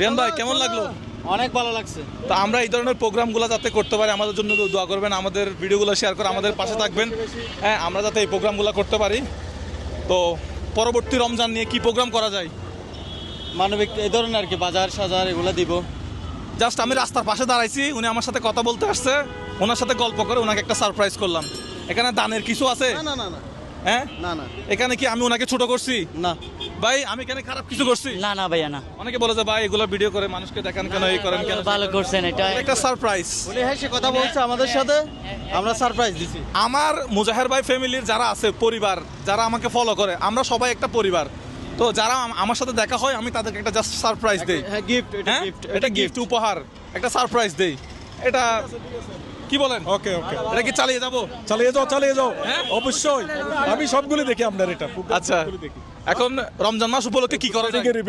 রিয়ান ভাই কেমন লাগলো? অনেক ভালো লাগছে। তো আমরা এই ধরনের প্রোগ্রামগুলো যাতে করতে পারি আমাদের জন্য দোয়া করবেন, আমাদের ভিডিওগুলো শেয়ার করে আমাদের পাশে থাকবেন। হ্যাঁ, আমরা যাতে এই প্রোগ্রামগুলো করতে পারি। তো পরবর্তী রমজান নিয়ে কি প্রোগ্রাম করা যায়? মানবিক এই ধরনের আর কি, বাজার সাজার এগুলো দিব। জাস্ট আমি রাস্তার পাশে দাঁড়াইছি, উনি আমার সাথে কথা বলতে আসছে, ওনার সাথে গল্প করে ওনাকে একটা সারপ্রাইজ করলাম। এখানে দানের কিছু আছে? না না না না হ্যাঁ, না না এখানে কি আমি ওনাকে ছোট করছি? না ভাই আমি এখানে খারাপ কিছু করছি? না না ভাইয়া না, অনেকে বলে যে ভাই এগুলো ভিডিও করে মানুষকে দেখান কেন, এই করেন কেন? ভালো করছেন, এটা একটা সারপ্রাইজ। উনি হ্যাঁ সে কথা বলছে আমাদের সাথে, আমরা সারপ্রাইজ দিছি। আমার মুজাহের ভাই ফ্যামিলির যারা আছে পরিবার, যারা আমাকে ফলো করে, আমরা সবাই একটা পরিবার। তো যারা আমার সাথে দেখা হয় আমি তাদেরকে একটা জাস্ট সারপ্রাইজ দেই। হ্যাঁ গিফট, এটা হ্যাঁ, গিফট, এটা গিফট, উপহার, একটা সারপ্রাইজ দেই। এটা কি বলেন? ওকে ওকে, এটা কি চালিয়ে যাব? চালিয়ে যাও হ্যাঁ? অবশ্যই। আমি সবগুলো দেখি আপনার এটা আচ্ছা, এখন রমজান মাস উপলক্ষে কি করা যায়?